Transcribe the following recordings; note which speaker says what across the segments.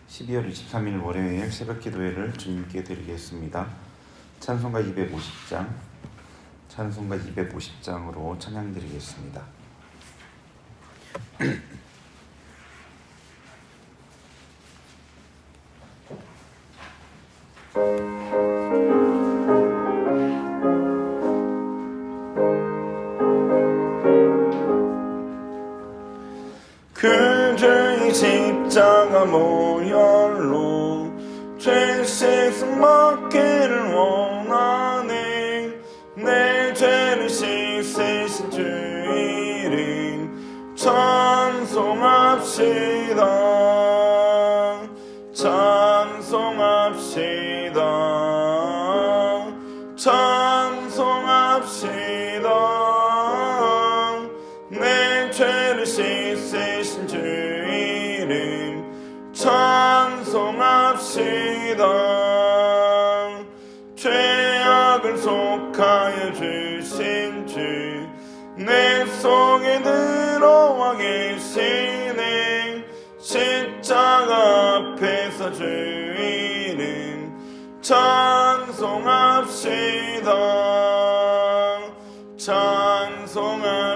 Speaker 1: 12월 23일 월요일 새벽 기도회를 주님께 드리겠습니다. 찬송가 250장으로 찬양 드리겠습니다.
Speaker 2: 그주의 십자가 모혈로 죄 씻음 받기를 원하네. 내 죄를 씻으신 주 이름 찬송합시다. 찬송합시다. 찬송합시다. 내 죄를 씻으신 주 이름 찬송합시다. 죄악을 속하여 주신 주 내 속에 들어와 계시네. 십자가 앞에서 주 이름 찬송합시다. 찬송합시다.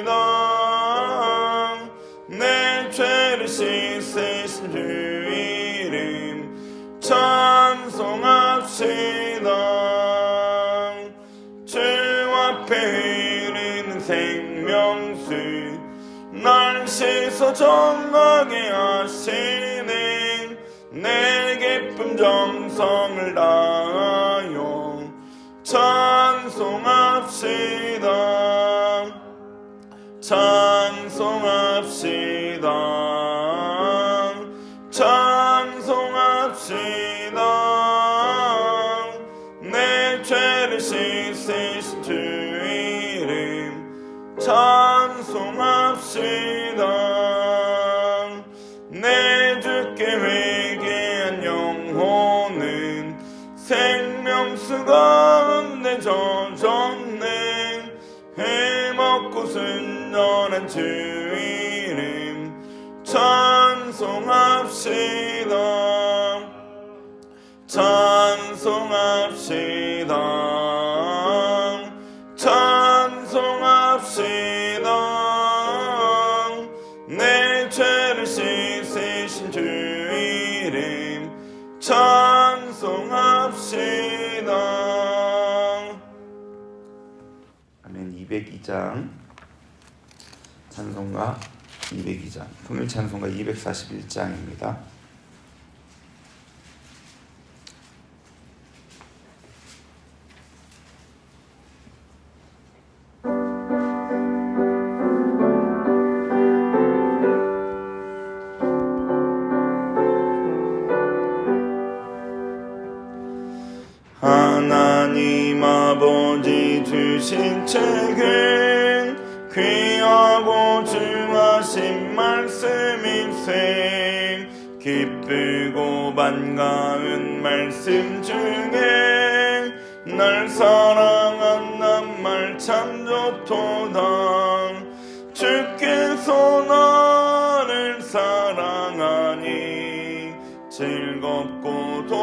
Speaker 2: 찬송합시다. 내 죄를 씻으신 주 이름 찬송합시다. 주 앞에 흐르는 생명수 날 씻어 정하게 하시네. 내 기쁨 정성을 다하여 찬송합시다. 찬송합시다. 찬송합시다. 내 죄를 씻으신 주 이름 찬송합시다. 내 주께 회개한 영혼은 생명수 가운데 젖었네. 해먹고 순전한 주 이름 찬송합시다. 찬송합시다. 찬송합시다. 내 죄를 씻으신 주 이름 찬송합시다.
Speaker 1: 아멘. 202장 찬송가 202장 통일 찬송가 241장입니다.
Speaker 2: 하나님 아버지 주신 책은 귀하고 중하신 말씀일세. 기쁘고 반가운 말씀 중에 날 사랑한단 말 참 좋도다. 주께서 나를 사랑하니 즐겁도다.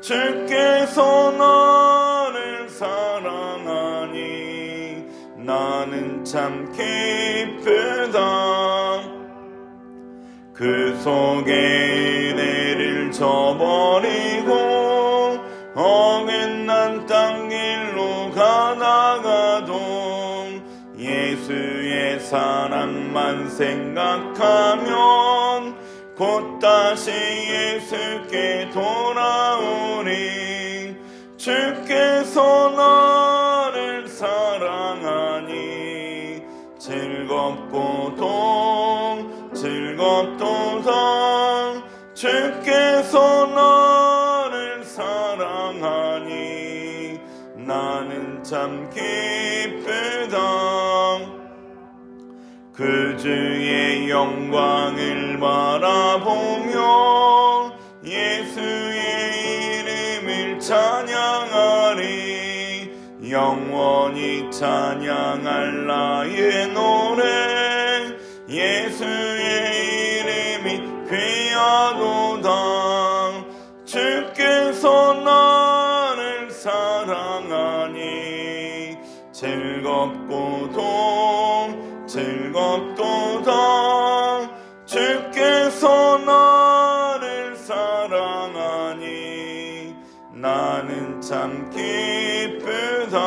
Speaker 2: 주께서 나를 사랑하니 나는 참 기쁘다. 그 속에 은혜를 저버리고 어긋난 땅 길로 가다가도 예수의 사랑만 생각하면 곧 다시 예수께 돌아오리. 주께서 나를 사랑하니 즐겁도다. 주께서 나를 사랑하니 나는 참 기쁘다. 그 주의 영광을 바라보며 예수의 이름을 찬양하리. 영원히 찬양할 나의 노래 예수의 이름이 귀하도다 주께서 나를 사랑하니 즐겁도다 주께서 나를 사랑하니 나는 참 기쁘다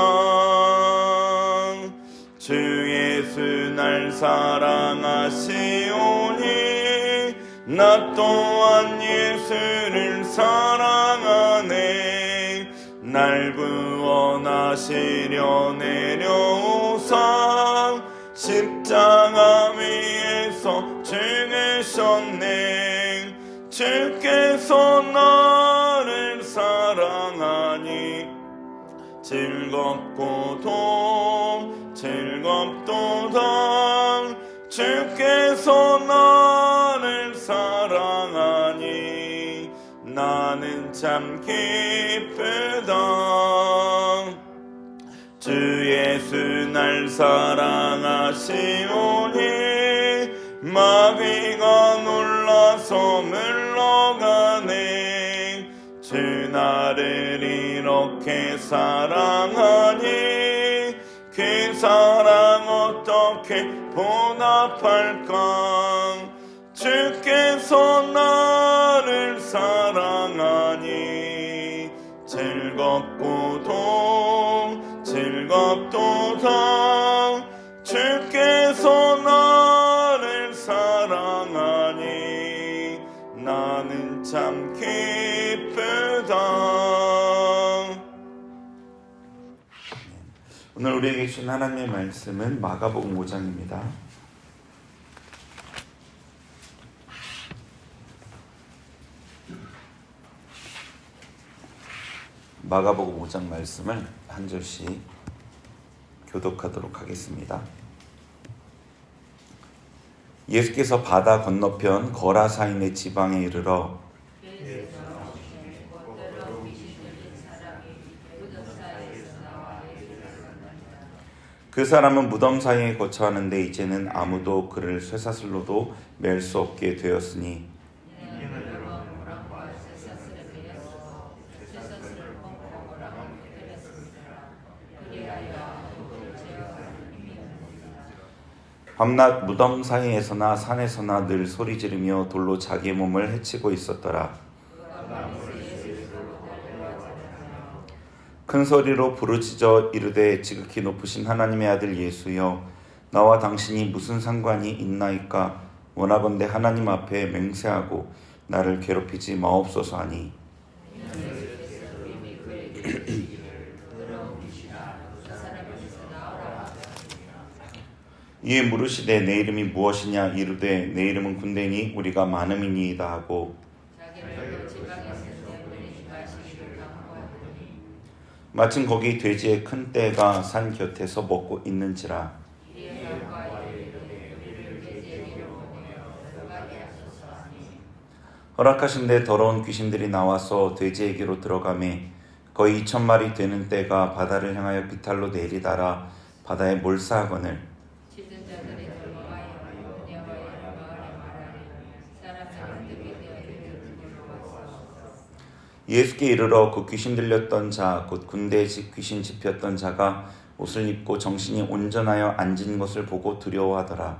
Speaker 2: 주 예수 날 사랑하시오니 나 또한 예수를 사랑하네 날 구원하시려 내려오사 십자가 위에서 죽으셨네 주께서 나를 사랑하니 즐겁도다 주께서 나를 사랑하니 나는 참 기쁘다 주 예수 날 사랑하시오니 마귀가 놀라서 물러가네 주 나를 이렇게 사랑하니 그 사랑 어떻게 보답할까 주께서 나를 사랑하니 즐겁도다 주께서 나를 사랑하니 나는 참 기쁘다
Speaker 1: 오늘 우리에게 주신 하나님의 말씀은 마가복음 5장입니다. 마가복음 5장 말씀을 한 절씩 교독하도록 하겠습니다. 예수께서 바다 건너편 거라사인의 지방에 이르러 그 사람은 무덤 사이에 거처하는데 이제는 아무도 그를 쇠사슬로도 맬 수 없게 되었으니 밤낮 무덤 사이에서나 산에서나 늘 소리 지르며 돌로 자기의 몸을 해치고 있었더라. 큰 소리로 부르짖어 이르되 지극히 높으신 하나님의 아들 예수여 나와 당신이 무슨 상관이 있나이까 원하건대 하나님 앞에 맹세하고 나를 괴롭히지 마옵소서 하니 이에 물으시되 내 이름이 무엇이냐 이르되 내 이름은 군대니 우리가 많음이니이다 하고 마침 거기 돼지의 큰 떼가 산 곁에서 먹고 있는지라 허락하신 데 더러운 귀신들이 나와서 돼지에게로 들어가매 거의 2,000마리 되는 떼가 바다를 향하여 비탈로 내리다라 바다에 몰사하거늘 예수께 이르러 그 귀신 들렸던 자 곧 군대에 귀신 집혔던 자가 옷을 입고 정신이 온전하여 앉은 것을 보고 두려워하더라.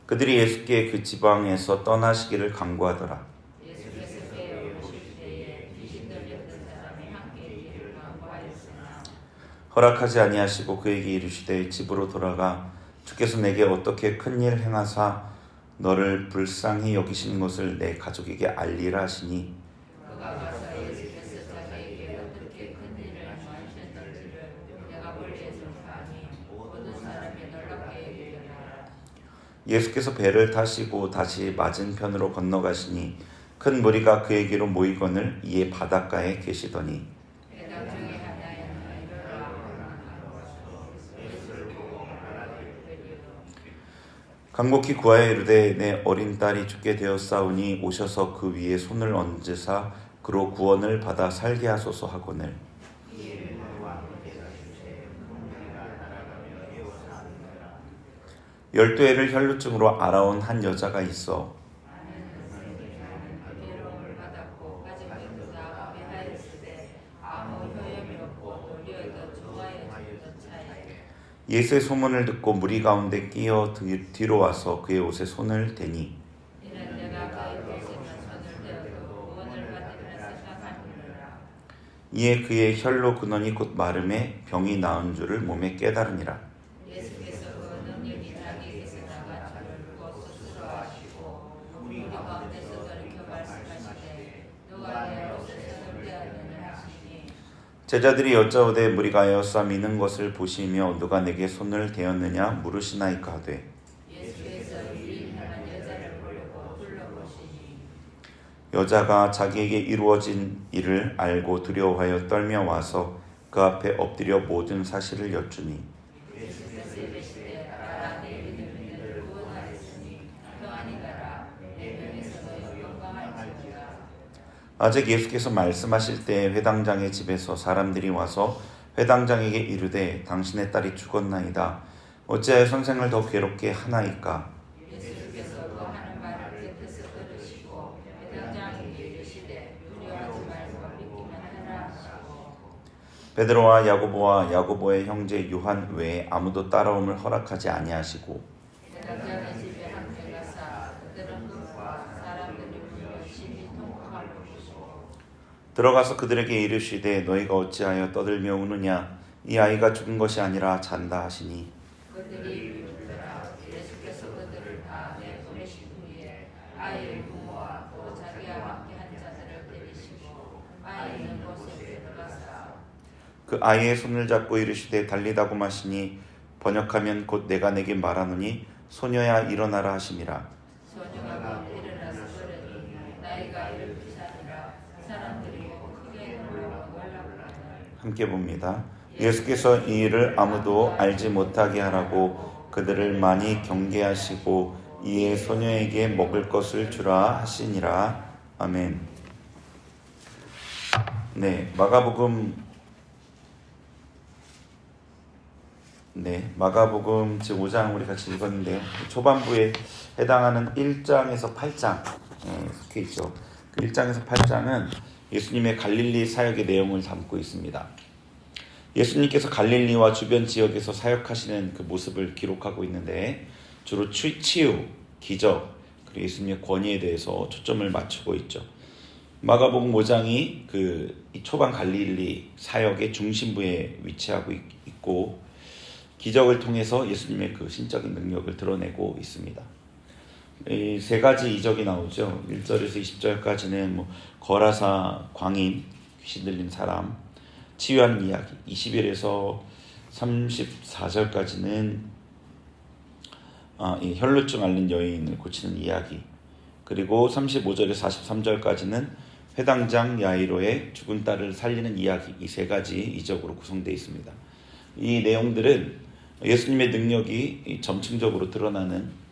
Speaker 1: 그들이 예수께 그 지방에서 떠나시기를 간구하더라. 허락하지 아니하시고 그에게 이르시되 집으로 돌아가 주께서 내게 어떻게 큰일 행하사 너를 불쌍히 여기시는 것을 내 가족에게 알리라 하시니 예수께서 배를 타시고 다시 맞은편으로 건너가시니 큰 무리가 그에게로 모이거늘 이에 바닷가에 계시더니 간곡히 구하여 이르되 내 어린 딸이 죽게 되었사오니 오셔서 그 위에 손을 얹으사 그로 구원을 받아 살게 하소서 하거늘. 열두 해를 혈루증으로 알아온 한 여자가 있어 예수의 소문을 듣고 무리 가운데 끼어 뒤로 와서 그의 옷에 손을 대니 이에 그의 혈로 근원이 곧 마름에 병이 나은 줄을 몸에 깨달으니라. 제자들이 여짜오되 무리가 하여싸 미는 것을 보시며 누가 내게 손을 대었느냐 물으시나이까 하되 여자가 자기에게 이루어진 일을 알고 두려워하여 떨며 와서 그 앞에 엎드려 모든 사실을 여쭈니 아직 예수께서 말씀하실 때 회당장의 집에서 사람들이 와서 회당장에게 이르되 당신의 딸이 죽었나이다. 어찌하여 선생을 더 괴롭게 하나이까? 예수께서 그 하는 말을 뜻에서 들으시고 회당장에게 이르시되 두려워하지 말고 믿기만 하라 하시고 베드로와 야고보와 야고보의 형제 요한 외에 아무도 따라옴을 허락하지 아니하시고 회당장의 집에 함께 가사 그들은 그와 사람들이 불러 심히 통곡하고 들어가서 그들에게 이르시되 너희가 어찌하여 떠들며 우느냐 이 아이가 죽은 것이 아니라 잔다 하시니 그들이 울더라. 예수께서 그들을 다 내보내신 후에 아이의 부모와 또 자기와 함께 한 자들을 데리시고 아이 있는 곳에 들어가사 그 아이의 손을 잡고 이르시되 달리다고 마시니 번역하면 곧 내가 내게 말하노니 소녀야 일어나라 하심이라. 소녀가 곧 일어나서 걸으니 나이가 12살이라 사람들이 크게 놀라고 함께 봅니다. 예수께서 이 일을 아무도 알지 못하게 하라고 그들을 많이 경계하시고 이에 소녀에게 먹을 것을 주라 하시니라. 아멘. 네, 마가복음 제5장 우리 같이 읽었는데요. 초반부에 해당하는 1장에서 8장 속해 있죠. 그 1장에서 8장은 예수님의 갈릴리 사역의 내용을 담고 있습니다. 예수님께서 갈릴리와 주변 지역에서 사역하시는 그 모습을 기록하고 있는데 주로 치유, 기적, 그리고 예수님의 권위에 대해서 초점을 맞추고 있죠. 마가복음 5장이 그 초반 갈릴리 사역의 중심부에 위치하고 있고 기적을 통해서 예수님의 그 신적인 능력을 드러내고 있습니다. 이 세 가지 이적이 나오죠. 1절에서 20절까지는 거라사 광인, 귀신 들린 사람, 치유하는 이야기. 21에서 34절까지는 이 혈루증 앓는 여인을 고치는 이야기. 그리고 35절에서 43절까지는 회당장 야이로의 죽은 딸을 살리는 이야기. 이 세 가지 이적으로 구성되어 있습니다. 이 내용들은 예수님의 능력이 점층적으로 드러나는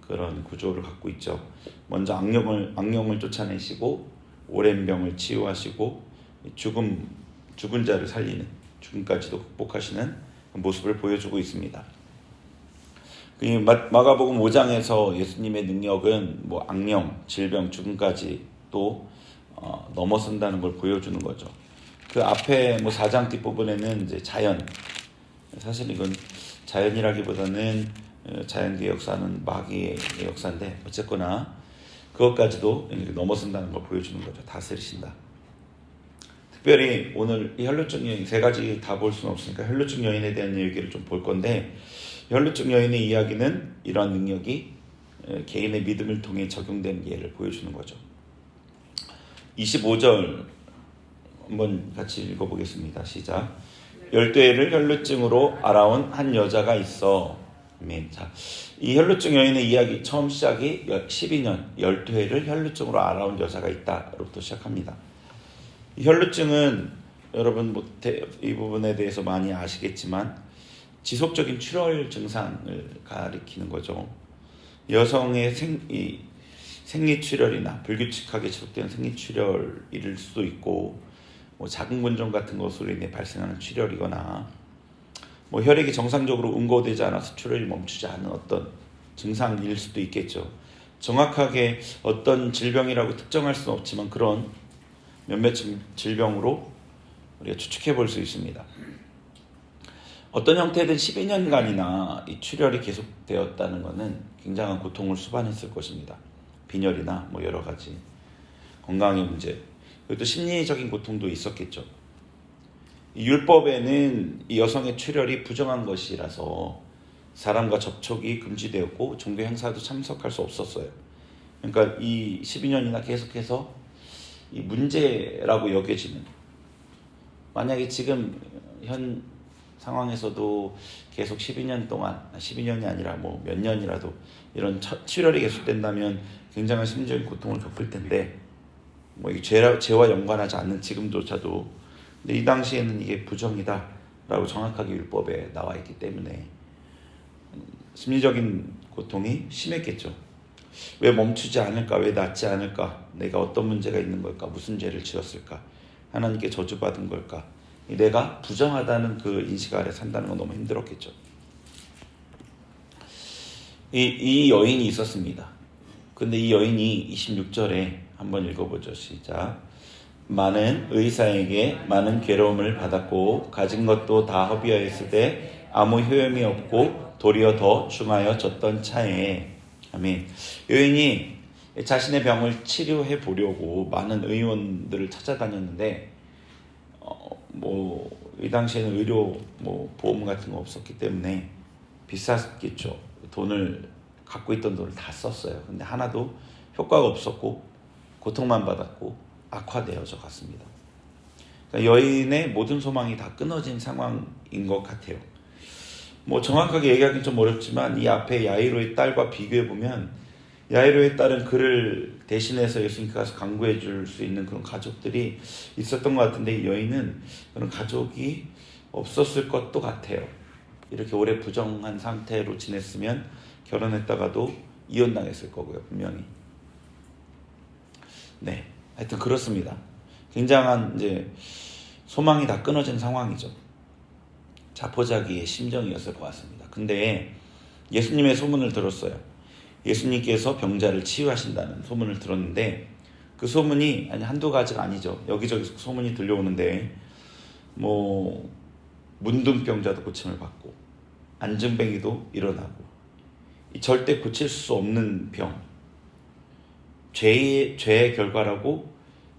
Speaker 1: 그런 구조를 갖고 있죠. 먼저 악령을 쫓아내시고 오랜 병을 치유하시고 죽은 자를 살리는, 죽음까지도 극복하시는 모습을 보여주고 있습니다. 마가복음 5장에서 예수님의 능력은 악령, 질병, 죽음까지 또 넘어선다는 걸 보여주는 거죠. 그 앞에 4장 뒷부분에는 이제 자연, 사실 이건 자연이라기보다는 자연계의 역사는 마귀의 역사인데 어쨌거나 그것까지도 넘어선다는 걸 보여주는 거죠. 다스리신다. 특별히 오늘 이 혈루증 여인 세 가지 다 볼 수는 없으니까 혈루증 여인에 대한 얘기를 좀 볼 건데, 혈루증 여인의 이야기는 이러한 능력이 개인의 믿음을 통해 적용되는 예를 보여주는 거죠. 25절 한번 같이 읽어보겠습니다. 시작. 12해를 혈루증으로 알아온 한 여자가 있어. 자, 이 혈루증 여인의 이야기 처음 시작이 12년 12해를 혈루증으로 알아온 여자가 있다로부터 시작합니다. 이 혈루증은 여러분 이 부분에 대해서 많이 아시겠지만 지속적인 출혈 증상을 가리키는 거죠. 여성의 생리출혈이나 불규칙하게 지속되는 생리출혈일 수도 있고, 뭐 작은 군종 같은 것으로 인해 발생하는 출혈이거나, 뭐 혈액이 정상적으로 응고되지 않아서 출혈이 멈추지 않은 어떤 증상일 수도 있겠죠. 정확하게 어떤 질병이라고 특정할 수는 없지만 그런 몇몇 질병으로 우리가 추측해 볼 수 있습니다. 어떤 형태든 12년간이나 이 출혈이 계속되었다는 것은 굉장한 고통을 수반했을 것입니다. 빈혈이나 뭐 여러 가지 건강의 문제, 그리고 또 심리적인 고통도 있었겠죠. 이 율법에는 이 여성의 출혈이 부정한 것이라서 사람과 접촉이 금지되었고 종교 행사도 참석할 수 없었어요. 그러니까 이 12년이나 계속해서 이 문제라고 여겨지는, 만약에 지금 현 상황에서도 계속 12년 동안, 12년이 아니라 뭐 몇 년이라도 이런 출혈이 계속된다면 굉장한 심리적인 고통을 겪을 텐데, 뭐 이 죄와 연관하지 않는 지금조차도, 근데 이 당시에는 이게 부정이다라고 정확하게 율법에 나와 있기 때문에 심리적인 고통이 심했겠죠. 왜 멈추지 않을까? 왜 낫지 않을까? 내가 어떤 문제가 있는 걸까? 무슨 죄를 지었을까? 하나님께 저주받은 걸까? 내가 부정하다는 그 인식 아래 산다는 건 너무 힘들었겠죠. 이 여인이 있었습니다. 근데 이 여인이 26절에 한번 읽어보죠. 시작. 많은 의사에게 많은 괴로움을 받았고 가진 것도 다 허비하였으되 아무 효험이 없고 도리어 더 중하여졌던 차에. 아멘. 여인이 자신의 병을 치료해 보려고 많은 의원들을 찾아다녔는데 이 당시에는 의료 보험 같은 거 없었기 때문에 비쌌겠죠. 갖고 있던 돈을 다 썼어요. 근데 하나도 효과가 없었고 고통만 받았고 악화되어져 갔습니다. 그러니까 여인의 모든 소망이 다 끊어진 상황인 것 같아요. 정확하게 얘기하기는 좀 어렵지만 이 앞에 야이로의 딸과 비교해 보면, 야이로의 딸은 그를 대신해서 예수님께 가서 간구해 줄 수 있는 그런 가족들이 있었던 것 같은데, 이 여인은 그런 가족이 없었을 것도 같아요. 이렇게 오래 부정한 상태로 지냈으면 결혼했다가도 이혼당했을 거고요, 분명히. 네, 하여튼 그렇습니다. 굉장한 소망이 다 끊어진 상황이죠. 자포자기의 심정이었을 것 같습니다. 근데 예수님의 소문을 들었어요. 예수님께서 병자를 치유하신다는 소문을 들었는데, 그 소문이 한두 가지가 아니죠. 여기저기서 소문이 들려오는데, 문둥병자도 고침을 받고 안증뱅이도 일어나고, 절대 고칠 수 없는 병, 죄의 결과라고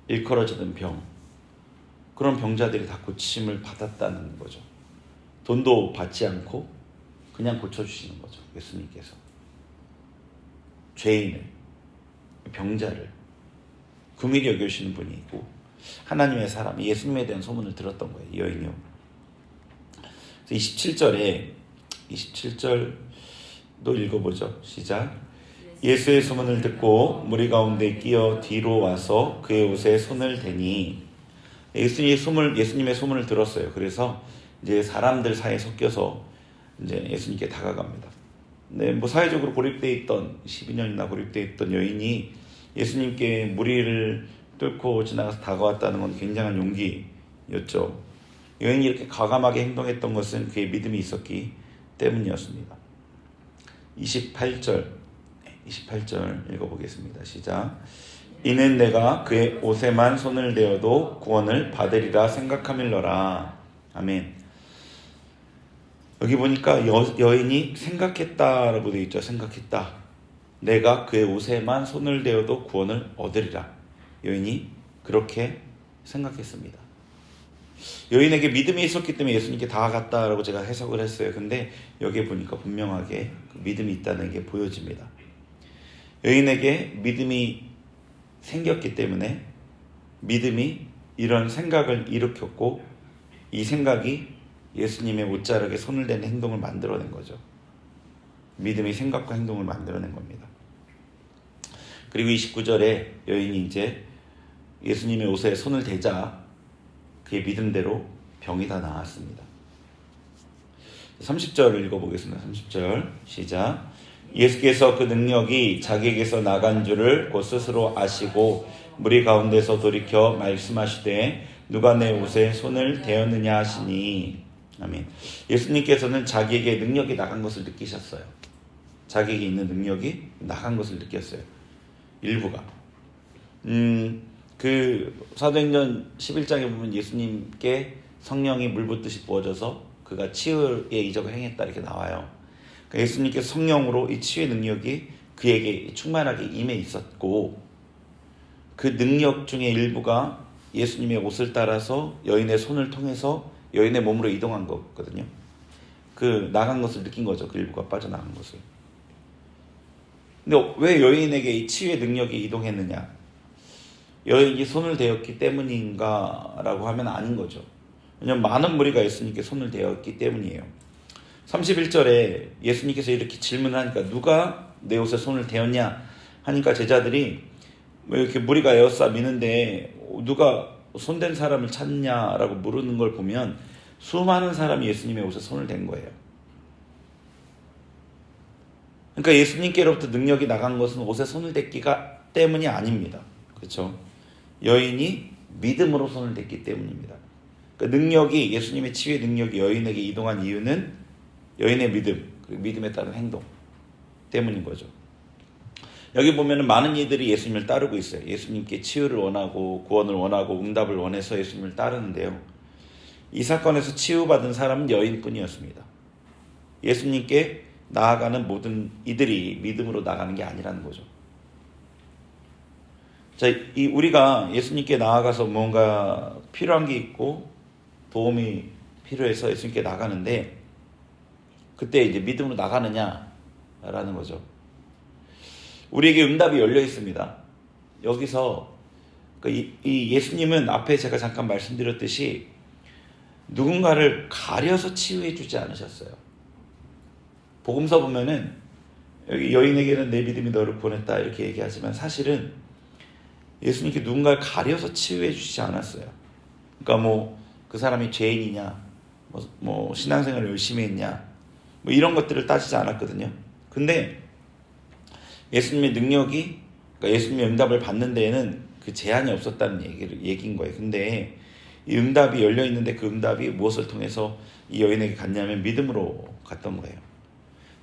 Speaker 1: 일컬어지는 병, 그런 병자들이 다 고침을 받았다는 거죠. 돈도 받지 않고 그냥 고쳐주시는 거죠. 예수님께서 죄인을, 병자를 긍휼히 여겨주시는 분이 있고 하나님의 사람, 예수님에 대한 소문을 들었던 거예요, 이 여인이요. 27절도 읽어보죠. 시작. 예수의 소문을 듣고 무리 가운데 끼어 뒤로 와서 그의 옷에 손을 대니, 예수님의 소문을 들었어요. 그래서 사람들 사이에 섞여서 예수님께 다가갑니다. 네, 사회적으로 고립되어 있던, 12년이나 고립되어 있던 여인이 예수님께 무리를 뚫고 지나가서 다가왔다는 건 굉장한 용기였죠. 여인이 이렇게 과감하게 행동했던 것은 그의 믿음이 있었기 때문이었습니다. 28절 읽어보겠습니다. 시작. 이는 내가 그의 옷에만 손을 대어도 구원을 받으리라 생각함일러라. 아멘. 여기 보니까 여인이 생각했다라고 되어 있죠. 생각했다. 내가 그의 옷에만 손을 대어도 구원을 얻으리라. 여인이 그렇게 생각했습니다. 여인에게 믿음이 있었기 때문에 예수님께 다가갔다라고 제가 해석을 했어요. 근데 여기에 보니까 분명하게 그 믿음이 있다는 게 보여집니다. 여인에게 믿음이 생겼기 때문에 믿음이 이런 생각을 일으켰고, 이 생각이 예수님의 옷자락에 손을 대는 행동을 만들어낸 거죠. 믿음이 생각과 행동을 만들어낸 겁니다. 그리고 29절에 여인이 예수님의 옷에 손을 대자 그의 믿음대로 병이 다 나았습니다. 30절을 읽어보겠습니다. 30절 시작. 예수께서 그 능력이 자기에게서 나간 줄을 곧 스스로 아시고 무리 가운데서 돌이켜 말씀하시되 누가 내 옷에 손을 대었느냐 하시니. 아멘. 예수님께서는 자기에게 능력이 나간 것을 느끼셨어요. 자기에게 있는 능력이 나간 것을 느꼈어요. 일부가. 그 사도행전 11장에 보면 예수님께 성령이 물 붓듯이 부어져서 그가 치유의 이적을 행했다 이렇게 나와요. 그러니까 예수님께서 성령으로 이 치유의 능력이 그에게 충만하게 임해 있었고, 그 능력 중에 일부가 예수님의 옷을 따라서 여인의 손을 통해서 여인의 몸으로 이동한 거거든요. 그 나간 것을 느낀 거죠. 그 일부가 빠져나간 것을. 근데 왜 여인에게 이 치유의 능력이 이동했느냐? 여인이 손을 대었기 때문인가 라고 하면 아닌 거죠. 왜냐하면 많은 무리가 예수님께 손을 대었기 때문이에요. 31절에 예수님께서 이렇게 질문을 하니까 누가 내 옷에 손을 대었냐 하니까 제자들이 뭐 이렇게 무리가 에워싸미는데 누가 손댄 사람을 찾냐라고 물는 걸 보면 수많은 사람이 예수님의 옷에 손을 댄 거예요. 그러니까 예수님께로부터 능력이 나간 것은 옷에 손을 댔기가 때문이 아닙니다. 그렇죠? 여인이 믿음으로 손을 댔기 때문입니다. 그러니까 능력이, 예수님의 치유의 능력이 여인에게 이동한 이유는 여인의 믿음, 그리고 믿음에 따른 행동 때문인 거죠. 여기 보면은 많은 이들이 예수님을 따르고 있어요. 예수님께 치유를 원하고 구원을 원하고 응답을 원해서 예수님을 따르는데요. 이 사건에서 치유받은 사람은 여인뿐이었습니다. 예수님께 나아가는 모든 이들이 믿음으로 나가는 게 아니라는 거죠. 자, 우리가 예수님께 나아가서 뭔가 필요한 게 있고 도움이 필요해서 예수님께 나가는데 그때 이제 믿음으로 나가느냐라는 거죠. 우리에게 응답이 열려 있습니다. 여기서 이 예수님은 앞에 제가 잠깐 말씀드렸듯이 누군가를 가려서 치유해 주지 않으셨어요. 복음서 보면은 여기 여인에게는 내 믿음이 너를 구원했다 이렇게 얘기하지만 사실은 예수님께 누군가를 가려서 치유해 주시지 않았어요. 그러니까 뭐 그 사람이 죄인이냐, 뭐 신앙생활을 열심히 했냐, 뭐 이런 것들을 따지지 않았거든요. 근데 예수님의 능력이, 그러니까 예수님의 응답을 받는 데에는 그 제한이 없었다는 얘기인 거예요. 근데 이 응답이 열려 있는데 그 응답이 무엇을 통해서 이 여인에게 갔냐면 믿음으로 갔던 거예요.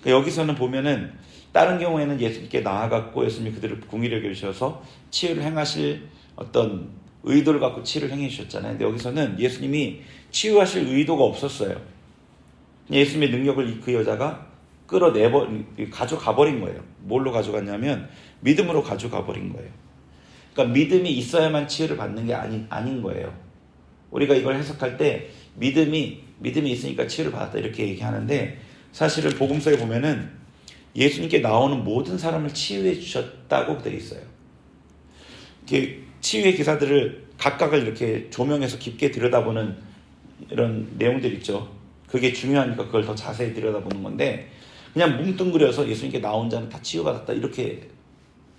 Speaker 1: 그러니까 여기서는 보면은 다른 경우에는 예수님께 나아갔고 예수님이 그들을 긍휼히 여겨주셔서 치유를 행하실 어떤 의도를 갖고 치유를 행해 주셨잖아요. 근데 여기서는 예수님이 치유하실 의도가 없었어요. 예수님의 능력을 그 여자가 가져가 버린 거예요. 뭘로 가져갔냐면 믿음으로 가져가 버린 거예요. 그러니까 믿음이 있어야만 치유를 받는 게 아닌 거예요. 우리가 이걸 해석할 때 믿음이 있으니까 치유를 받았다 이렇게 얘기하는데 사실은 복음서에 보면은 예수님께 나오는 모든 사람을 치유해 주셨다고 되어 있어요. 이렇게 치유의 기사들을 각각을 이렇게 조명해서 깊게 들여다보는 이런 내용들 있죠. 그게 중요하니까 그걸 더 자세히 들여다보는 건데 그냥 뭉뚱그려서 예수님께 나온 자는 다 치유받았다 이렇게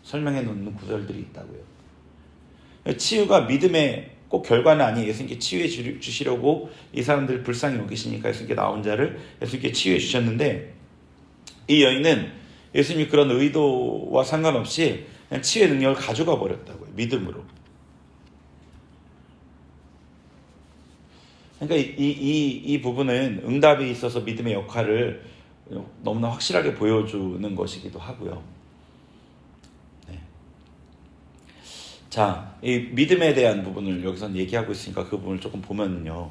Speaker 1: 설명해 놓는 구절들이 있다고요. 치유가 믿음의 꼭 결과는 아니에요. 예수님께 치유해 주시려고 이 사람들을 불쌍히 여기시니까 예수님께 나온 자를 예수님께 치유해 주셨는데 이 여인은 예수님이 그런 의도와 상관없이 그냥 치유의 능력을 가져가 버렸다고요. 믿음으로. 그러니까 이 부분은 응답이 있어서 믿음의 역할을 너무나 확실하게 보여주는 것이기도 하고요. 네. 자, 이 믿음에 대한 부분을 여기서 얘기하고 있으니까 그 부분을 조금 보면요.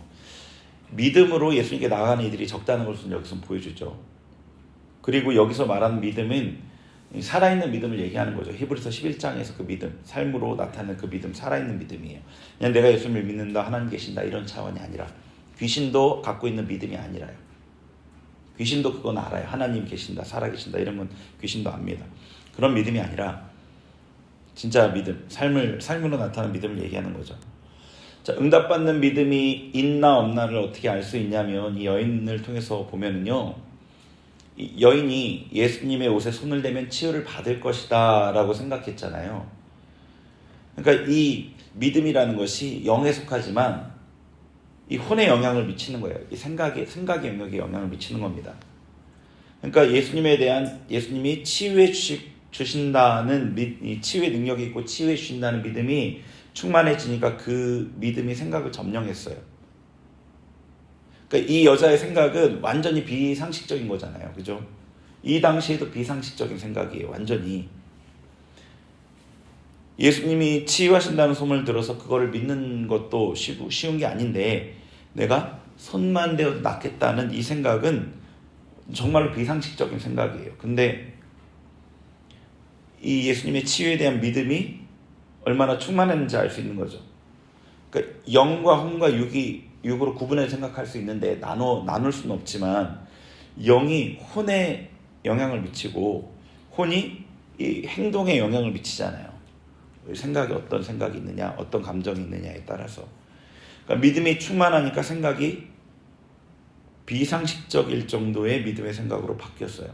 Speaker 1: 믿음으로 예수님께 나가는 이들이 적다는 것을 여기서 보여주죠. 그리고 여기서 말하는 믿음은 살아있는 믿음을 얘기하는 거죠. 히브리서 11장에서 그 믿음, 삶으로 나타나는 그 믿음, 살아있는 믿음이에요. 그냥 내가 예수님을 믿는다, 하나님 계신다 이런 차원이 아니라 귀신도 갖고 있는 믿음이 아니라요. 귀신도 그건 알아요. 하나님 계신다, 살아계신다 이러면 귀신도 압니다. 그런 믿음이 아니라 진짜 믿음, 삶으로 나타나는 믿음을 얘기하는 거죠. 자, 응답받는 믿음이 있나 없나를 어떻게 알 수 있냐면 이 여인을 통해서 보면은요. 이 여인이 예수님의 옷에 손을 대면 치유를 받을 것이다 라고 생각했잖아요. 그러니까 이 믿음이라는 것이 영에 속하지만 이 혼에 영향을 미치는 거예요. 이 생각의 영역에 영향을 미치는 겁니다. 그러니까 예수님이 치유해 주신다는 이 치유의 능력이 있고 치유해 주신다는 믿음이 충만해지니까 그 믿음이 생각을 점령했어요. 그러니까 이 여자의 생각은 완전히 비상식적인 거잖아요. 그죠? 이 당시에도 비상식적인 생각이에요. 완전히. 예수님이 치유하신다는 소문을 들어서 그거를 믿는 것도 쉬운 게 아닌데 내가 손만 대어도 낫겠다는 이 생각은 정말로 비상식적인 생각이에요. 근데 이 예수님의 치유에 대한 믿음이 얼마나 충만했는지 알 수 있는 거죠. 그러니까 영과 혼과 육으로 구분해서 생각할 수 있는데 나눌 수는 없지만 영이 혼에 영향을 미치고 혼이 이 행동에 영향을 미치잖아요. 생각이 어떤 생각이 있느냐, 어떤 감정이 있느냐에 따라서. 그러니까 믿음이 충만하니까 생각이 비상식적일 정도의 믿음의 생각으로 바뀌었어요.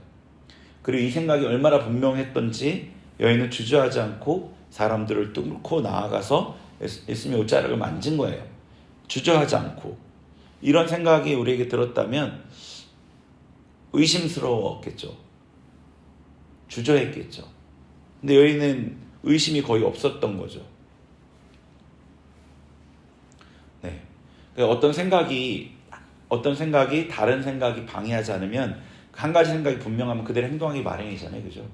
Speaker 1: 그리고 이 생각이 얼마나 분명했던지 여인은 주저하지 않고 사람들을 뚫고 나아가서 예수님의 옷자락을 만진 거예요. 주저하지 않고. 이런 생각이 우리에게 들었다면 의심스러웠겠죠. 주저했겠죠. 근데 여인은 의심이 거의 없었던 거죠. 네. 어떤 생각이 다른 생각이 방해하지 않으면 한 가지 생각이 분명하면 그대로 행동하기 마련이잖아요. 그죠?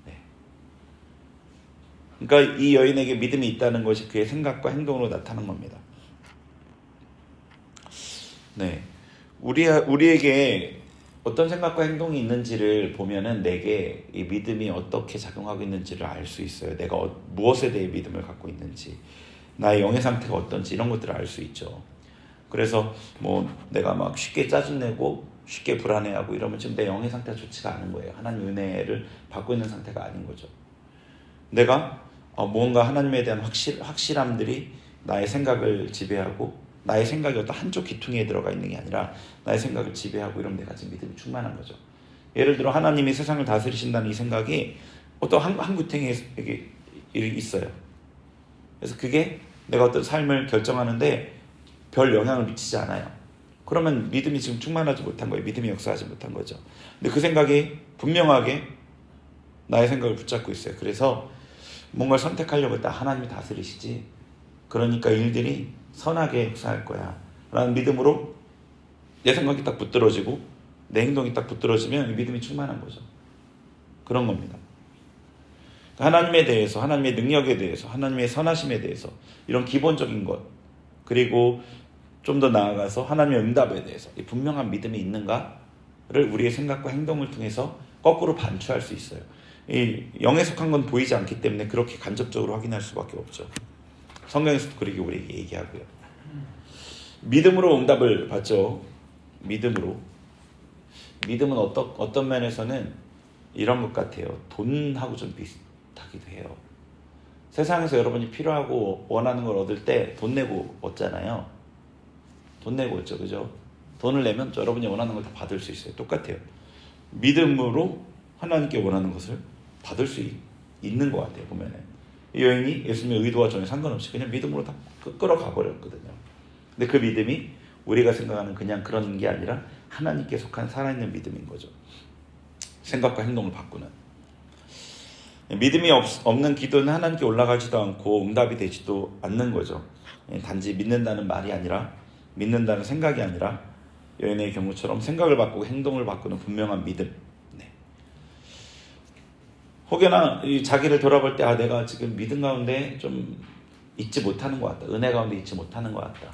Speaker 1: 네. 그러니까 이 여인에게 믿음이 있다는 것이 그의 생각과 행동으로 나타난 겁니다. 네. 우리에게 어떤 생각과 행동이 있는지를 보면은 내게 이 믿음이 어떻게 작용하고 있는지를 알 수 있어요. 내가 무엇에 대해 믿음을 갖고 있는지, 나의 영의 상태가 어떤지 이런 것들을 알 수 있죠. 그래서 내가 막 쉽게 짜증내고 쉽게 불안해하고 이러면 지금 내 영의 상태가 좋지가 않은 거예요. 하나님 은혜를 받고 있는 상태가 아닌 거죠. 내가 무언가 하나님에 대한 확실함들이 나의 생각을 지배하고 나의 생각이 어떤 한쪽 귀퉁이에 들어가 있는 게 아니라 나의 생각을 지배하고 이러면 내가 지금 믿음이 충만한 거죠. 예를 들어 하나님이 세상을 다스리신다는 이 생각이 어떤 한 귀퉁이에 있어요. 그래서 그게 내가 어떤 삶을 결정하는데 별 영향을 미치지 않아요. 그러면 믿음이 지금 충만하지 못한 거예요. 믿음이 역사하지 못한 거죠. 근데 그 생각이 분명하게 나의 생각을 붙잡고 있어요. 그래서 뭔가를 선택하려고 했다. 하나님이 다스리시지. 그러니까 일들이 선하게 역사할 거야 라는 믿음으로 내 생각이 딱 붙들어지고 내 행동이 딱 붙들어지면 믿음이 충만한 거죠. 그런 겁니다. 하나님에 대해서, 하나님의 능력에 대해서, 하나님의 선하심에 대해서 이런 기본적인 것, 그리고 좀 더 나아가서 하나님의 응답에 대해서 이 분명한 믿음이 있는가를 우리의 생각과 행동을 통해서 거꾸로 반추할 수 있어요. 이 영에 속한 건 보이지 않기 때문에 그렇게 간접적으로 확인할 수밖에 없죠. 성경에서도 그렇게 우리에게 얘기하고요. 믿음으로 응답을 받죠. 믿음으로. 믿음은 어떤 면에서는 이런 것 같아요. 돈하고 좀 비슷하기도 해요. 세상에서 여러분이 필요하고 원하는 걸 얻을 때 돈 내고 얻잖아요. 돈 내고 얻죠. 그죠? 돈을 내면 여러분이 원하는 걸 다 받을 수 있어요. 똑같아요. 믿음으로 하나님께 원하는 것을 받을 수 있는 것 같아요. 보면은. 이 여인이 예수님의 의도와 전혀 상관없이 그냥 믿음으로 다 끌어가 버렸거든요. 근데 그 믿음이 우리가 생각하는 그냥 그런 게 아니라 하나님께 속한 살아있는 믿음인 거죠. 생각과 행동을 바꾸는. 믿음이 없는 기도는 하나님께 올라가지도 않고 응답이 되지도 않는 거죠. 단지 믿는다는 말이 아니라, 믿는다는 생각이 아니라 여인의 경우처럼 생각을 바꾸고 행동을 바꾸는 분명한 믿음. 혹여나 자기를 돌아볼 때 내가 지금 믿음 가운데 좀 잊지 못하는 것 같다. 은혜 가운데 잊지 못하는 것 같다.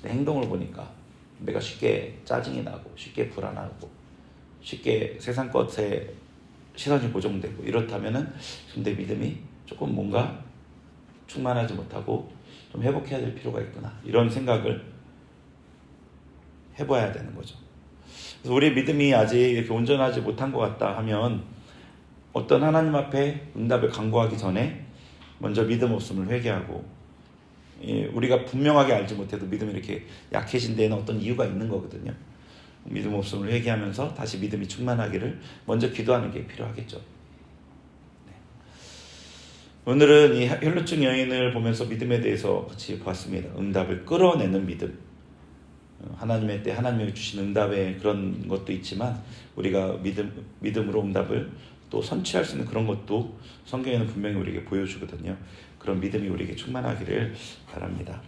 Speaker 1: 내 행동을 보니까 내가 쉽게 짜증이 나고 쉽게 불안하고 쉽게 세상 것에 시선이 고정되고 이렇다면은 지금 내 믿음이 조금 뭔가 충만하지 못하고 좀 회복해야 될 필요가 있구나. 이런 생각을 해봐야 되는 거죠. 그래서 우리의 믿음이 아직 이렇게 온전하지 못한 것 같다 하면 어떤 하나님 앞에 응답을 간구하기 전에 먼저 믿음 없음을 회개하고, 우리가 분명하게 알지 못해도 믿음이 이렇게 약해진 데에는 어떤 이유가 있는 거거든요. 믿음 없음을 회개하면서 다시 믿음이 충만하기를 먼저 기도하는 게 필요하겠죠. 오늘은 이 혈루증 여인을 보면서 믿음에 대해서 같이 보았습니다. 응답을 끌어내는 믿음. 하나님의 때 하나님이 주신 응답의 그런 것도 있지만 우리가 믿음으로 응답을 또 선취할 수 있는 그런 것도 성경에는 분명히 우리에게 보여주거든요. 그런 믿음이 우리에게 충만하기를 바랍니다.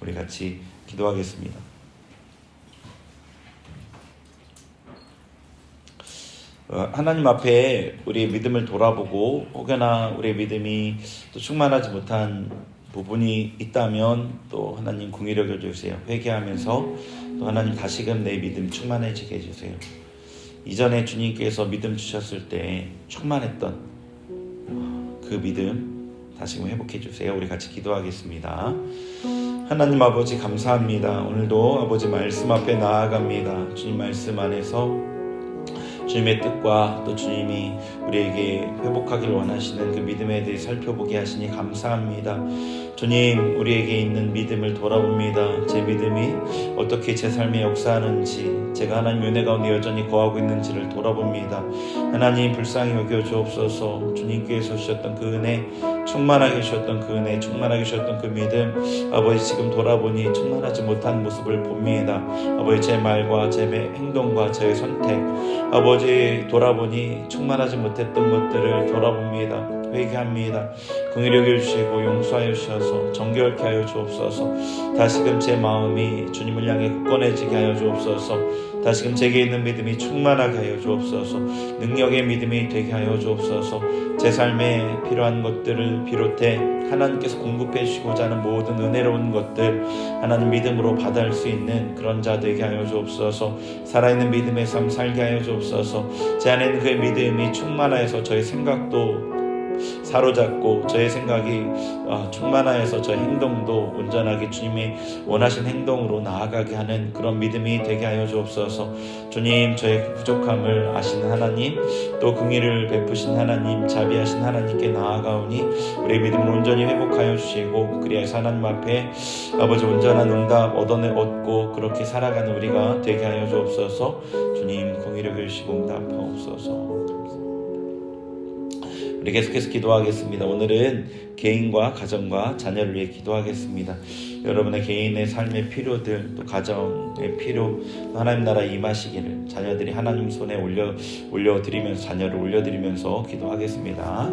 Speaker 1: 우리 같이 기도하겠습니다. 하나님 앞에 우리의 믿음을 돌아보고 혹여나 우리의 믿음이 또 충만하지 못한 부분이 있다면 또 하나님 긍휼히 여겨주세요. 회개하면서 또 하나님 다시금 내 믿음 충만해지게 해주세요. 이전에 주님께서 믿음 주셨을 때 충만했던 그 믿음 다시금 회복해 주세요. 우리 같이 기도하겠습니다. 하나님 아버지 감사합니다. 오늘도 아버지 말씀 앞에 나아갑니다. 주님 말씀 안에서 주님의 뜻과 또 주님이 우리에게 회복하기를 원하시는 그 믿음에 대해 살펴보게 하시니 감사합니다. 주님, 우리에게 있는 믿음을 돌아봅니다. 제 믿음이 어떻게 제 삶에 역사하는지, 제가 하나님 은혜 가운데 여전히 거하고 있는지를 돌아봅니다. 하나님 불쌍히 여겨 주옵소서. 주님께서 주셨던 그 은혜, 충만하게 주셨던 그 은혜, 충만하게 주셨던 그 믿음, 아버지 지금 돌아보니 충만하지 못한 모습을 봅니다. 아버지 제 말과 제 행동과 제 선택, 아버지 돌아보니 충만하지 못했던 것들을 돌아봅니다. 회개합니다. 긍휼히 여겨주시고 용서하여 주셔서 정결케 하여 주옵소서. 다시금 제 마음이 주님을 향해 굳건해지게 하여 주옵소서. 다시금 제게 있는 믿음이 충만하게 하여 주옵소서. 능력의 믿음이 되게 하여 주옵소서. 제 삶에 필요한 것들을 비롯해 하나님께서 공급해 주시고자 하는 모든 은혜로운 것들 하나님 믿음으로 받을 수 있는 그런 자 되게 하여 주옵소서. 살아있는 믿음의 삶 살게 하여 주옵소서. 제 안에 있는 그 믿음이 충만하여서 저의 생각도 사로잡고 저의 생각이 충만하여서 저의 행동도 온전하게 주님이 원하신 행동으로 나아가게 하는 그런 믿음이 되게 하여 주옵소서. 주님, 저의 부족함을 아시는 하나님, 또 긍휼을 베푸신 하나님, 자비하신 하나님께 나아가오니 우리의 믿음을 온전히 회복하여 주시고 그리하여서 하나님 앞에 아버지 온전한 응답 얻고 그렇게 살아가는 우리가 되게 하여 주옵소서. 주님, 긍휼히 여기시고 응답하옵소서. 우리 계속해서 기도하겠습니다. 오늘은 개인과 가정과 자녀를 위해 기도하겠습니다. 여러분의 개인의 삶의 필요들, 또 가정의 필요, 하나님 나라에 임하시기를 자녀들이 하나님 손에 올려드리면서 자녀를 올려드리면서 기도하겠습니다.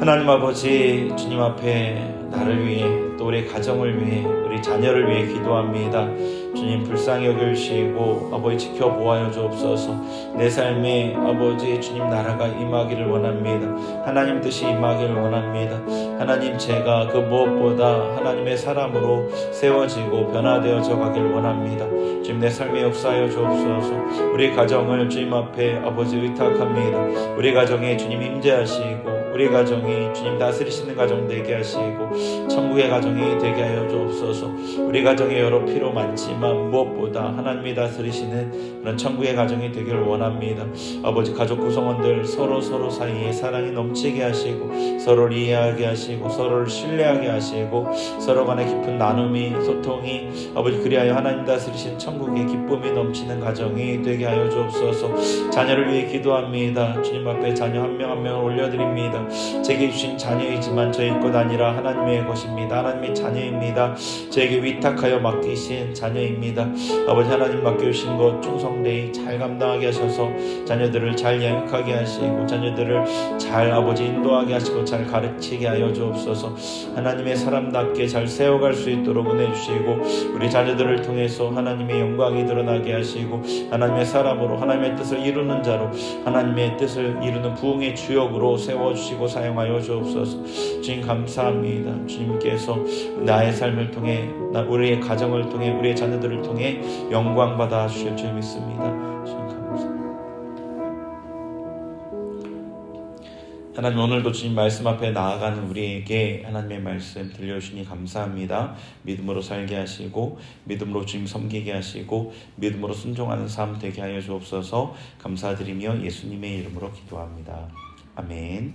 Speaker 1: 하나님 아버지, 주님 앞에 나를 위해 또 우리 가정을 위해 우리 자녀를 위해 기도합니다. 주님 불쌍히 여겨주시고 아버지 지켜보아여 주옵소서. 내 삶에 아버지 주님 나라가 임하기를 원합니다. 하나님 뜻이 임하기를 원합니다. 하나님 제가 그 무엇보다 하나님의 사람으로 세워지고 변화되어져 가기를 원합니다. 주님 내 삶에 역사하여 주옵소서. 우리 가정을 주님 앞에 아버지 의탁합니다. 우리 가정에 주님 임재하시고 우리 가정이 주님 다스리시는 가정 되게 하시고 천국의 가정이 되게 하여 주옵소서. 우리 가정에 여러 필요 많지만 무엇보다 하나님이 다스리시는 그런 천국의 가정이 되기를 원합니다. 아버지 가족 구성원들 서로 사이에 사랑이 넘치게 하시고 서로를 이해하게 하시고 서로를 신뢰하게 하시고 서로 간의 깊은 나눔이 소통이 아버지 그리하여 하나님 다스리신 천국의 기쁨이 넘치는 가정이 되게 하여 주옵소서. 자녀를 위해 기도합니다. 주님 앞에 자녀 한 명 한 명을 올려드립니다. 제게 주신 자녀이지만 저희 것 아니라 하나님의 것입니다. 하나님의 자녀입니다. 저에게 위탁하여 맡기신 자녀입니다. 아버지 하나님 맡겨주신 것 충성되이 잘 감당하게 하셔서 자녀들을 잘 양육하게 하시고 자녀들을 잘 아버지 인도하게 하시고 잘 가르치게 하여 주옵소서. 하나님의 사람답게 잘 세워갈 수 있도록 은혜 주시고 우리 자녀들을 통해서 하나님의 영광이 드러나게 하시고 하나님의 사람으로 하나님의 뜻을 이루는 자로 하나님의 뜻을 이루는 부흥의 주역으로 세워주시고 사용하여 주옵소서. 주님 감사합니다. 주님께서 나의 삶을 통해 우리의 가정을 통해 우리의 자녀들을 통해 영광 받아 주실 줄 믿습니다. 주님 감사합니다. 하나님 오늘도 주님 말씀 앞에 나아가는 우리에게 하나님의 말씀 들려주시니 감사합니다. 믿음으로 살게 하시고 믿음으로 주님 섬기게 하시고 믿음으로 순종하는 삶 되게 하여 주옵소서. 감사드리며 예수님의 이름으로 기도합니다. 아멘.